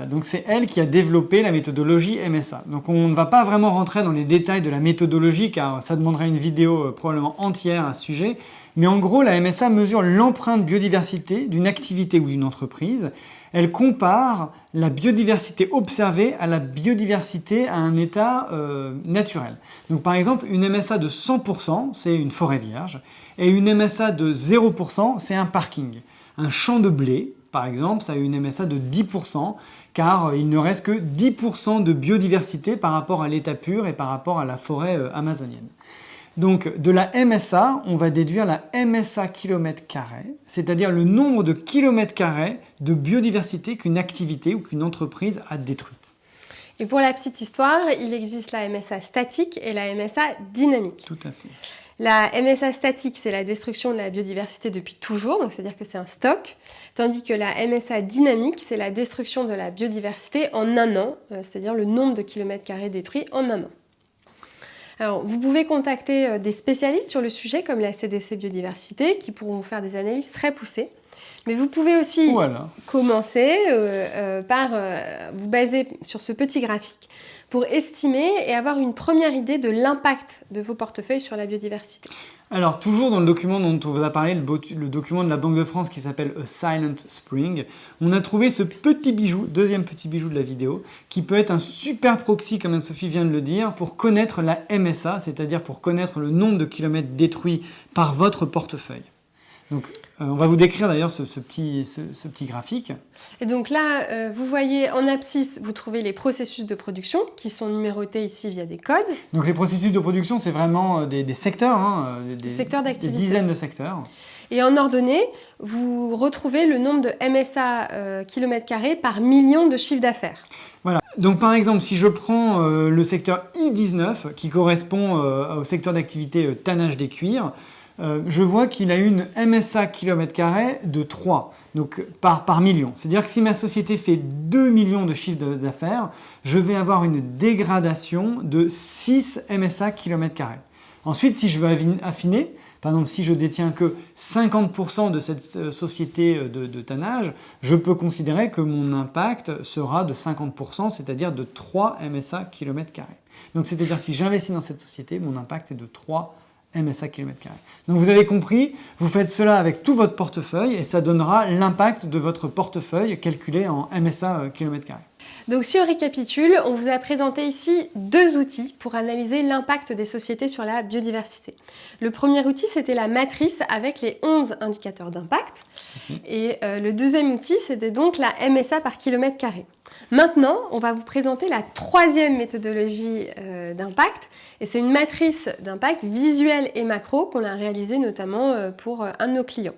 Donc c'est elle qui a développé la méthodologie MSA. Donc on ne va pas vraiment rentrer dans les détails de la méthodologie car ça demanderait une vidéo probablement entière à ce sujet. Mais en gros, la MSA mesure l'empreinte biodiversité d'une activité ou d'une entreprise. Elle compare la biodiversité observée à la biodiversité à un état naturel. Donc par exemple, une MSA de 100%, c'est une forêt vierge, et une MSA de 0%, c'est un parking. Un champ de blé, par exemple, ça a une MSA de 10%, car il ne reste que 10% de biodiversité par rapport à l'état pur et par rapport à la forêt amazonienne. Donc de la MSA, on va déduire la MSA km², c'est-à-dire le nombre de kilomètres carrés de biodiversité qu'une activité ou qu'une entreprise a détruite. Et pour la petite histoire, il existe la MSA statique et la MSA dynamique. Tout à fait. La MSA statique, c'est la destruction de la biodiversité depuis toujours, donc c'est-à-dire que c'est un stock, tandis que la MSA dynamique, c'est la destruction de la biodiversité en un an, c'est-à-dire le nombre de kilomètres carrés détruits en un an. Alors, vous pouvez contacter des spécialistes sur le sujet, comme la CDC Biodiversité, qui pourront vous faire des analyses très poussées. Mais vous pouvez aussi commencer par vous baser sur ce petit graphique pour estimer et avoir une première idée de l'impact de vos portefeuilles sur la biodiversité. Alors, toujours dans le document dont on vous a parlé, le document de la Banque de France qui s'appelle A Silent Spring, on a trouvé ce petit bijou, deuxième petit bijou de la vidéo, qui peut être un super proxy, comme Anne-Sophie vient de le dire, pour connaître la MSA, c'est-à-dire pour connaître le nombre de kilomètres détruits par votre portefeuille. Donc, on va vous décrire d'ailleurs ce petit graphique. Et donc là, vous voyez en abscisse, vous trouvez les processus de production qui sont numérotés ici via des codes. Donc les processus de production, c'est vraiment des secteurs, des secteurs d'activité. Des dizaines de secteurs. Et en ordonnée, vous retrouvez le nombre de MSA km² par million de chiffre d'affaires. Voilà. Donc par exemple, si je prends le secteur I19, qui correspond au secteur d'activité tannage des cuirs, je vois qu'il a une MSA km² de 3 donc par million. C'est-à-dire que si ma société fait 2 millions de chiffre d'affaires, je vais avoir une dégradation de 6 MSA km². Ensuite, si je veux affiner, par exemple, si je détiens que 50% de cette société de tannage, je peux considérer que mon impact sera de 50%, c'est-à-dire de 3 MSA km². Donc, c'est-à-dire si j'investis dans cette société, mon impact est de 3 MSA km². Donc vous avez compris, vous faites cela avec tout votre portefeuille et ça donnera l'impact de votre portefeuille calculé en MSA km². Donc si on récapitule, on vous a présenté ici deux outils pour analyser l'impact des sociétés sur la biodiversité. Le premier outil, c'était la matrice avec les 11 indicateurs d'impact. Et le deuxième outil, c'était donc la MSA par kilomètre carré. Maintenant, on va vous présenter la troisième méthodologie d'impact. Et c'est une matrice d'impact visuelle et macro qu'on a réalisée notamment pour un de nos clients.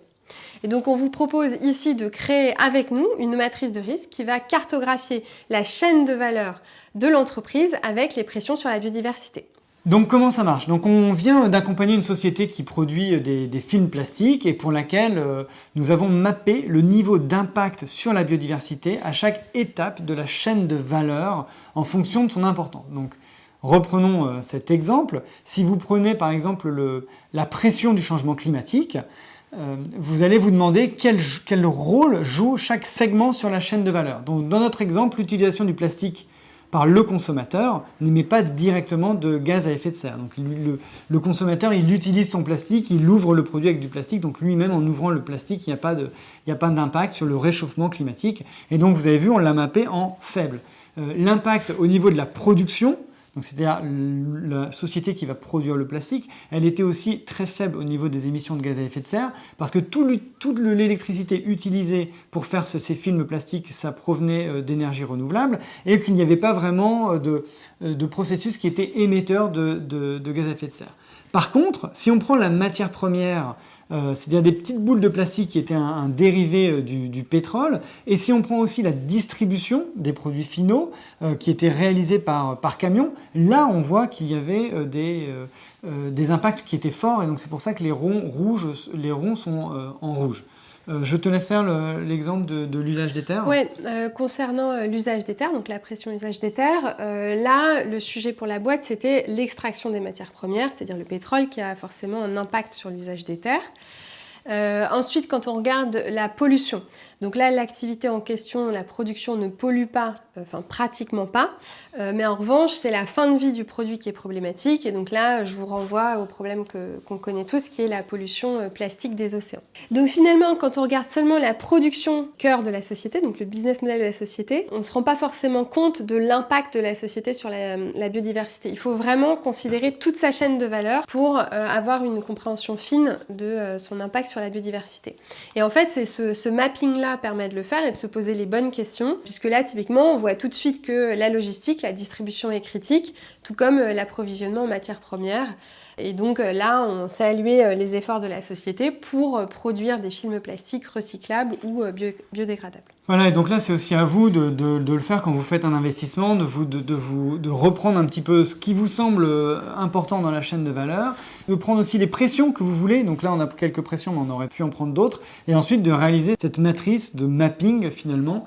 Et donc on vous propose ici de créer avec nous une matrice de risque qui va cartographier la chaîne de valeur de l'entreprise avec les pressions sur la biodiversité. Donc comment ça marche? Donc on vient d'accompagner une société qui produit des films plastiques et pour laquelle nous avons mappé le niveau d'impact sur la biodiversité à chaque étape de la chaîne de valeur en fonction de son importance. Donc Reprenons cet exemple. Si vous prenez par exemple la pression du changement climatique, vous allez vous demander quel rôle joue chaque segment sur la chaîne de valeur. Donc, dans notre exemple, l'utilisation du plastique par le consommateur n'émet pas directement de gaz à effet de serre. Donc le consommateur, il utilise son plastique, il ouvre le produit avec du plastique, donc lui-même en ouvrant le plastique, il n'y a pas d'impact sur le réchauffement climatique. Et donc vous avez vu, on l'a mappé en faible. L'impact au niveau de la production, donc c'est-à-dire la société qui va produire le plastique, elle était aussi très faible au niveau des émissions de gaz à effet de serre, parce que toute l'électricité utilisée pour faire ces films plastiques, ça provenait d'énergie renouvelable, et qu'il n'y avait pas vraiment de processus qui était émetteur de gaz à effet de serre. Par contre, si on prend la matière première, c'est-à-dire des petites boules de plastique qui étaient un dérivé du pétrole, et si on prend aussi la distribution des produits finaux qui étaient réalisés par camion, là on voit qu'il y avait des impacts qui étaient forts, et donc c'est pour ça que les ronds sont en rouge. Je te laisse faire l'exemple de l'usage des terres. Oui, concernant l'usage des terres, donc la pression usage des terres, là, le sujet pour la boîte, c'était l'extraction des matières premières, c'est-à-dire le pétrole, qui a forcément un impact sur l'usage des terres. Ensuite, quand on regarde la pollution, donc là, l'activité en question, la production ne pollue pas, enfin pratiquement pas, mais en revanche, c'est la fin de vie du produit qui est problématique. Et donc là, je vous renvoie au problème qu'on connaît tous, qui est la pollution plastique des océans. Donc finalement, quand on regarde seulement la production cœur de la société, donc le business model de la société, on ne se rend pas forcément compte de l'impact de la société sur la biodiversité. Il faut vraiment considérer toute sa chaîne de valeur pour avoir une compréhension fine de son impact sur la biodiversité. Et en fait, c'est ce mapping-là permet de le faire et de se poser les bonnes questions, puisque là, typiquement, on voit tout de suite que la logistique, la distribution est critique, tout comme l'approvisionnement en matières premières. Et donc là, on saluait les efforts de la société pour produire des films plastiques recyclables ou biodégradables. Voilà, et donc là, c'est aussi à vous de le faire quand vous faites un investissement, de reprendre un petit peu ce qui vous semble important dans la chaîne de valeur, de prendre aussi les pressions que vous voulez. Donc là, on a quelques pressions, mais on aurait pu en prendre d'autres. Et ensuite, de réaliser cette matrice de mapping, finalement,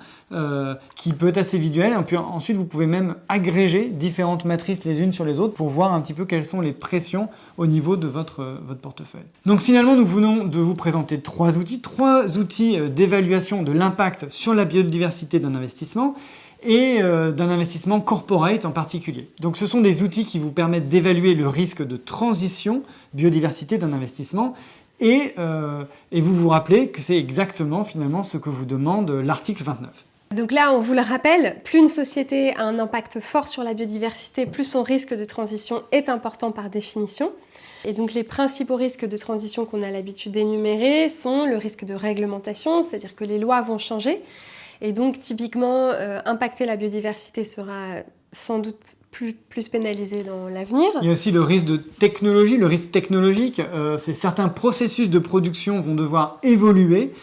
qui peut être assez visuelle. Et puis ensuite, vous pouvez même agréger différentes matrices les unes sur les autres pour voir un petit peu quelles sont les pressions au niveau de votre portefeuille. Donc finalement, nous venons de vous présenter trois outils d'évaluation de l'impact sur la biodiversité d'un investissement et d'un investissement corporate en particulier. Donc ce sont des outils qui vous permettent d'évaluer le risque de transition biodiversité d'un investissement et vous vous rappelez que c'est exactement finalement ce que vous demande l'article 29. Donc là, on vous le rappelle, plus une société a un impact fort sur la biodiversité, plus son risque de transition est important par définition. Et donc les principaux risques de transition qu'on a l'habitude d'énumérer sont le risque de réglementation, c'est-à-dire que les lois vont changer. Et donc typiquement, impacter la biodiversité sera sans doute plus pénalisé dans l'avenir. Il y a aussi le risque de technologie. Le risque technologique, c'est certains processus de production vont devoir évoluer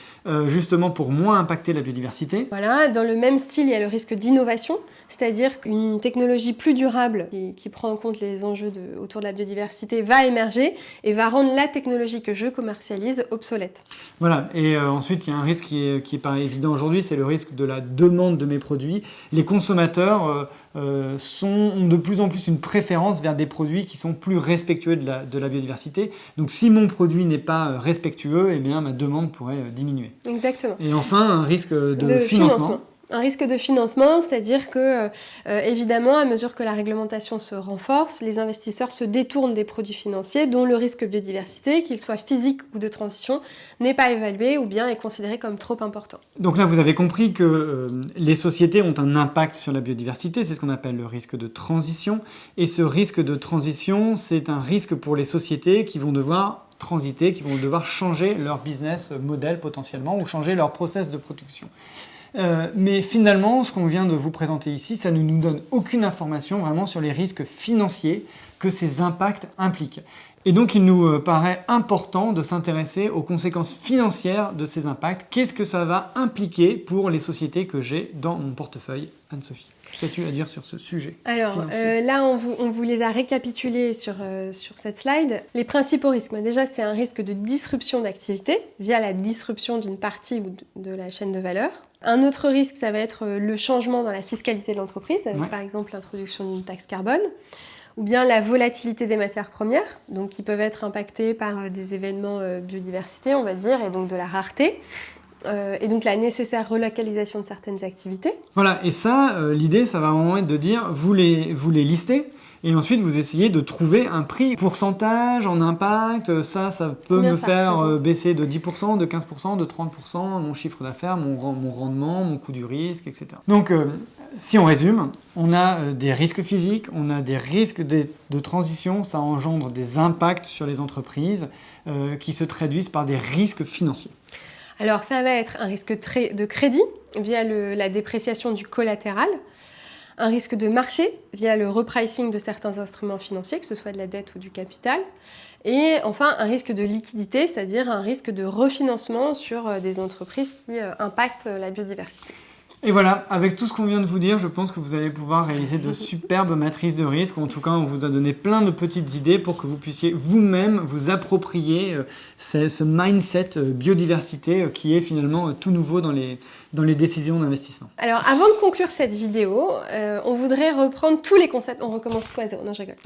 justement pour moins impacter la biodiversité. Voilà, dans le même style, il y a le risque d'innovation, c'est-à-dire qu'une technologie plus durable qui prend en compte les enjeux autour de la biodiversité va émerger et va rendre la technologie que je commercialise obsolète. Voilà, et ensuite il y a un risque qui paraît évident aujourd'hui, c'est le risque de la demande de mes produits. Les consommateurs ont de plus en plus une préférence vers des produits qui sont plus respectueux de la biodiversité. Donc si mon produit n'est pas respectueux, eh bien ma demande pourrait diminuer. Exactement. Et enfin, un risque de financement. Un risque de financement, c'est-à-dire que, évidemment, à mesure que la réglementation se renforce, les investisseurs se détournent des produits financiers dont le risque biodiversité, qu'il soit physique ou de transition, n'est pas évalué ou bien est considéré comme trop important. Donc là, vous avez compris que les sociétés ont un impact sur la biodiversité, c'est ce qu'on appelle le risque de transition. Et ce risque de transition, c'est un risque pour les sociétés qui vont devoir transiter, qui vont devoir changer leur business model potentiellement ou changer leur process de production. Mais finalement, ce qu'on vient de vous présenter ici, ça ne nous donne aucune information vraiment sur les risques financiers que ces impacts impliquent. Et donc, il nous paraît important de s'intéresser aux conséquences financières de ces impacts. Qu'est-ce que ça va impliquer pour les sociétés que j'ai dans mon portefeuille, Anne-Sophie? Qu'as-tu à dire sur ce sujet? Alors là, on vous les a récapitulés sur cette slide. Les principaux risques, déjà, c'est un risque de disruption d'activité via la disruption d'une partie ou de la chaîne de valeur. Un autre risque, ça va être le changement dans la fiscalité de l'entreprise, avec par exemple l'introduction d'une taxe carbone. ou bien la volatilité des matières premières, donc qui peuvent être impactées par des événements biodiversité, on va dire, et donc de la rareté, et donc la nécessaire relocalisation de certaines activités. Voilà, et ça, l'idée, ça va vraiment être de dire, vous les listez, et ensuite vous essayez de trouver un prix, pourcentage en impact, ça peut Combien me ça faire représente baisser de 10%, de 15%, de 30%, mon chiffre d'affaires, mon rendement, mon coût du risque, etc. Donc, si on résume, on a des risques physiques, on a des risques de transition, ça engendre des impacts sur les entreprises qui se traduisent par des risques financiers. Alors ça va être un risque de crédit via la dépréciation du collatéral, un risque de marché via le repricing de certains instruments financiers, que ce soit de la dette ou du capital, et enfin un risque de liquidité, c'est-à-dire un risque de refinancement sur des entreprises qui impactent la biodiversité. Et voilà, avec tout ce qu'on vient de vous dire, je pense que vous allez pouvoir réaliser de superbes matrices de risque. En tout cas, on vous a donné plein de petites idées pour que vous puissiez vous-même vous approprier ce mindset biodiversité qui est finalement tout nouveau dans les décisions d'investissement. Alors, avant de conclure cette vidéo, on voudrait reprendre tous les concepts. On recommence tout à zéro. Non, je rigole.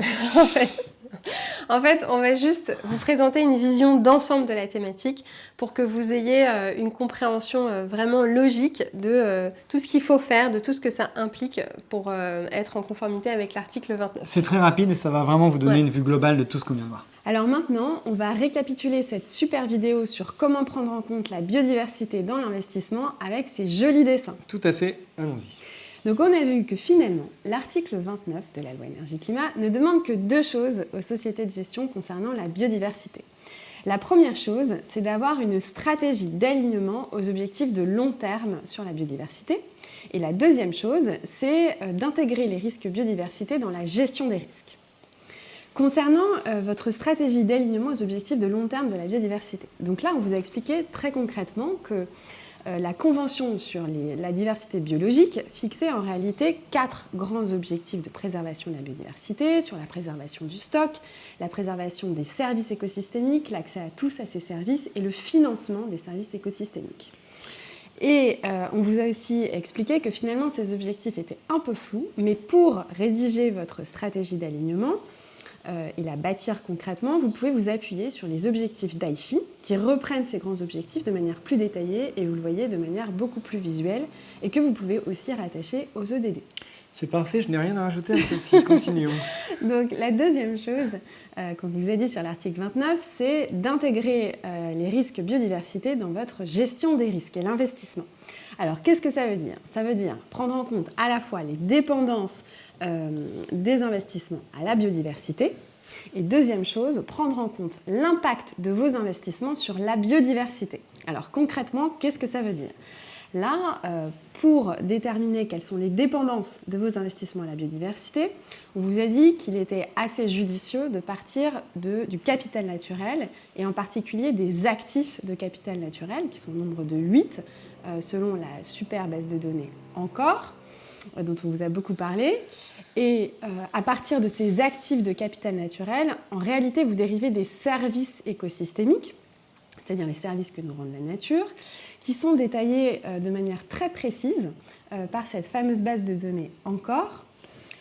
En fait, on va juste vous présenter une vision d'ensemble de la thématique pour que vous ayez une compréhension vraiment logique de tout ce qu'il faut faire, de tout ce que ça implique pour être en conformité avec l'article 29. C'est très rapide et ça va vraiment vous donner une vue globale de tout ce qu'on vient de voir. Alors maintenant, on va récapituler cette super vidéo sur comment prendre en compte la biodiversité dans l'investissement avec ces jolis dessins. Tout à fait, allons-y. Donc on a vu que finalement, l'article 29 de la loi énergie-climat ne demande que deux choses aux sociétés de gestion concernant la biodiversité. La première chose, c'est d'avoir une stratégie d'alignement aux objectifs de long terme sur la biodiversité. Et la deuxième chose, c'est d'intégrer les risques biodiversité dans la gestion des risques. Concernant votre stratégie d'alignement aux objectifs de long terme de la biodiversité, donc là on vous a expliqué très concrètement que la Convention sur la diversité biologique fixait en réalité 4 grands objectifs de préservation de la biodiversité, sur la préservation du stock, la préservation des services écosystémiques, l'accès à tous à ces services et le financement des services écosystémiques. Et on vous a aussi expliqué que finalement ces objectifs étaient un peu flous, mais pour rédiger votre stratégie d'alignement, et la bâtir concrètement, vous pouvez vous appuyer sur les objectifs d'Aichi qui reprennent ces grands objectifs de manière plus détaillée et vous le voyez de manière beaucoup plus visuelle et que vous pouvez aussi rattacher aux EDD. C'est parfait, je n'ai rien à rajouter à Sophie, continuons. Donc la deuxième chose qu'on vous a dit sur l'article 29, c'est d'intégrer les risques biodiversité dans votre gestion des risques et l'investissement. Alors qu'est-ce que ça veut dire ? Ça veut dire prendre en compte à la fois les dépendances des investissements à la biodiversité et deuxième chose, prendre en compte l'impact de vos investissements sur la biodiversité. Alors concrètement, qu'est-ce que ça veut dire ? Là, pour déterminer quelles sont les dépendances de vos investissements à la biodiversité, on vous a dit qu'il était assez judicieux de partir du capital naturel et en particulier des actifs de capital naturel qui sont au nombre de 8 selon la super base de données Encore, dont on vous a beaucoup parlé. Et à partir de ces actifs de capital naturel, en réalité, vous dérivez des services écosystémiques, c'est-à-dire les services que nous rend la nature, qui sont détaillés de manière très précise par cette fameuse base de données Encore,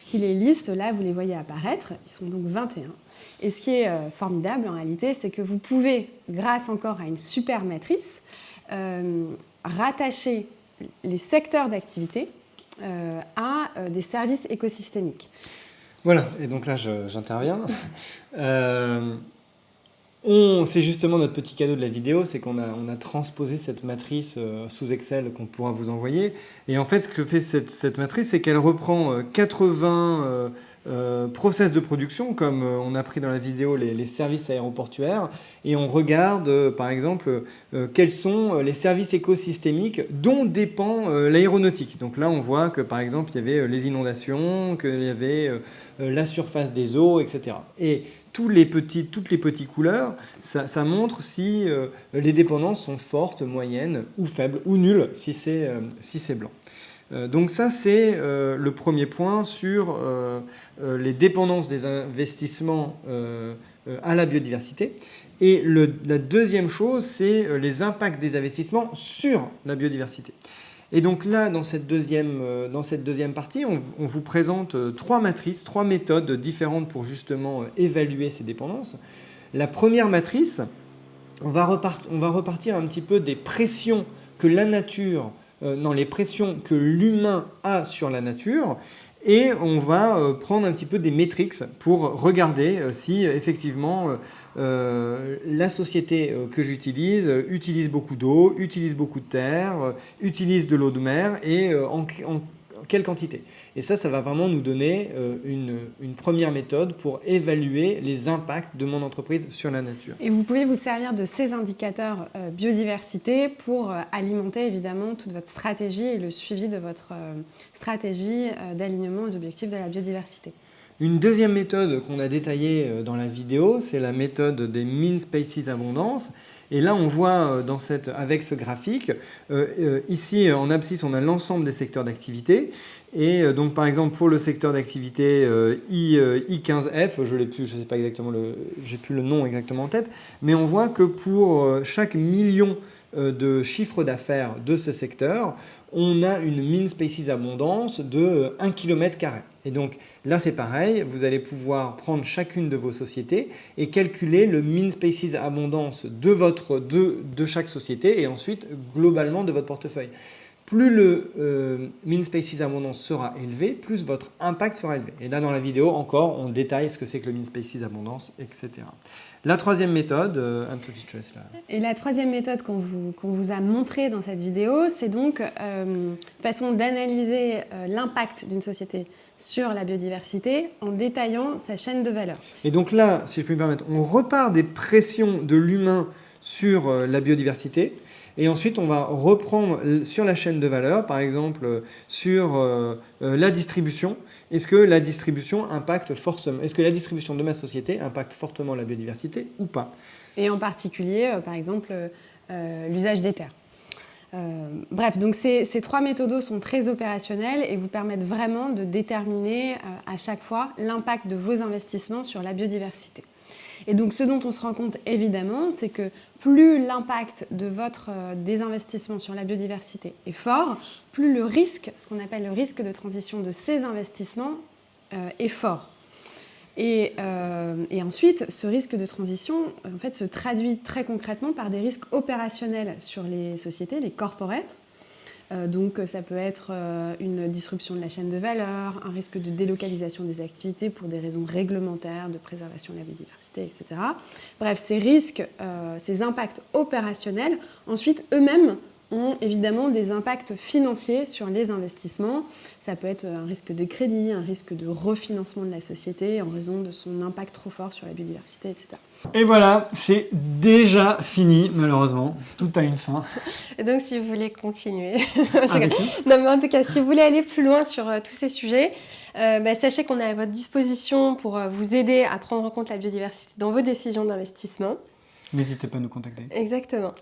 qui les liste, là vous les voyez apparaître, ils sont donc 21. Et ce qui est formidable en réalité, c'est que vous pouvez, grâce encore à une super matrice, rattacher les secteurs d'activité à des services écosystémiques. Voilà, et donc là j'interviens. C'est justement notre petit cadeau de la vidéo, c'est qu'on a transposé cette matrice sous Excel qu'on pourra vous envoyer. Et en fait, ce que fait cette matrice, c'est qu'elle reprend 80 process de production, comme on a pris dans la vidéo les services aéroportuaires, et on regarde, par exemple, quels sont les services écosystémiques dont dépend l'aéronautique. Donc là, on voit que, par exemple, il y avait les inondations, qu'il y avait la surface des eaux, etc. Et toutes les petites couleurs, ça montre si les dépendances sont fortes, moyennes ou faibles, ou nulles si c'est blanc. Donc ça, c'est le premier point sur les dépendances des investissements à la biodiversité. Et la deuxième chose, c'est les impacts des investissements sur la biodiversité. Et donc là, dans cette deuxième partie, on vous présente 3 matrices, 3 méthodes différentes pour justement évaluer ces dépendances. La première matrice, on va repartir un petit peu des pressions que la nature, les pressions que l'humain a sur la nature, et on va prendre un petit peu des métriques pour regarder si effectivement la société que j'utilise utilise beaucoup d'eau, utilise beaucoup de terre, utilise de l'eau de mer et en quelle quantité. Et ça va vraiment nous donner une première méthode pour évaluer les impacts de mon entreprise sur la nature. Et vous pouvez vous servir de ces indicateurs biodiversité pour alimenter évidemment toute votre stratégie et le suivi de votre stratégie d'alignement aux objectifs de la biodiversité. Une deuxième méthode qu'on a détaillée dans la vidéo, c'est la méthode des Mean Species Abondance. Et là, on voit avec ce graphique, ici en abscisse, on a l'ensemble des secteurs d'activité. Et donc, par exemple, pour le secteur d'activité I15F, je ne sais pas exactement, j'ai plus le nom exactement en tête, mais on voit que pour chaque million de chiffre d'affaires de ce secteur, on a une Mean Species Abondance de 1 km². Et donc là, c'est pareil, vous allez pouvoir prendre chacune de vos sociétés et calculer le Mean Species Abondance de chaque société et ensuite globalement de votre portefeuille. Plus le Mean Species Abondance sera élevé, plus votre impact sera élevé. Et là, dans la vidéo, encore, on détaille ce que c'est que le Mean Species Abondance, etc. La troisième méthode, Anne-Sophie Stress, là. Et la troisième méthode qu'on vous a montrée dans cette vidéo, c'est donc une façon d'analyser l'impact d'une société sur la biodiversité en détaillant sa chaîne de valeur. Et donc là, si je peux me permettre, on repart des pressions de l'humain sur la biodiversité. Et ensuite, on va reprendre sur la chaîne de valeur, par exemple sur la distribution. Est-ce que la distribution impacte forcément, est-ce que la distribution de ma société impacte fortement la biodiversité ou pas? Et en particulier, par exemple, l'usage des terres. Bref, donc ces 3 méthodos sont très opérationnels et vous permettent vraiment de déterminer à chaque fois l'impact de vos investissements sur la biodiversité. Et donc, ce dont on se rend compte, évidemment, c'est que plus l'impact de votre désinvestissement sur la biodiversité est fort, plus le risque, ce qu'on appelle le risque de transition de ces investissements, est fort. Et ensuite, ce risque de transition, en fait, se traduit très concrètement par des risques opérationnels sur les sociétés, les corporates. Donc ça peut être une disruption de la chaîne de valeur, un risque de délocalisation des activités pour des raisons réglementaires, de préservation de la biodiversité, etc. Bref, ces risques, ces impacts opérationnels, ensuite eux-mêmes ont évidemment des impacts financiers sur les investissements. Ça peut être un risque de crédit, un risque de refinancement de la société en raison de son impact trop fort sur la biodiversité, etc. Et voilà, c'est déjà fini, malheureusement. Tout a une fin. Et donc, si vous voulez continuer... Avec nous. Non, mais en tout cas, si vous voulez aller plus loin sur tous ces sujets, sachez qu'on est à votre disposition pour vous aider à prendre en compte la biodiversité dans vos décisions d'investissement. N'hésitez pas à nous contacter. Exactement.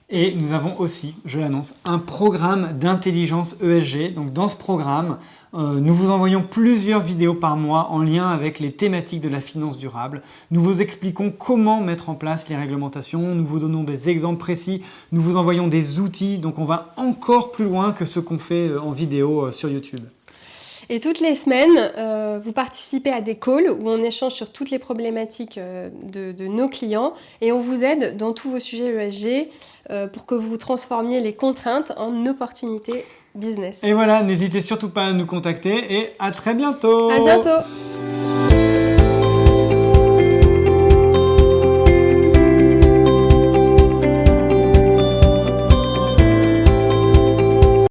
Et nous avons aussi, je l'annonce, un programme d'intelligence ESG. Donc dans ce programme, nous vous envoyons plusieurs vidéos par mois en lien avec les thématiques de la finance durable. Nous vous expliquons comment mettre en place les réglementations, nous vous donnons des exemples précis, nous vous envoyons des outils. Donc on va encore plus loin que ce qu'on fait en vidéo sur YouTube. Et toutes les semaines, vous participez à des calls où on échange sur toutes les problématiques de nos clients et on vous aide dans tous vos sujets ESG pour que vous transformiez les contraintes en opportunités business. Et voilà, n'hésitez surtout pas à nous contacter et à très bientôt. À bientôt.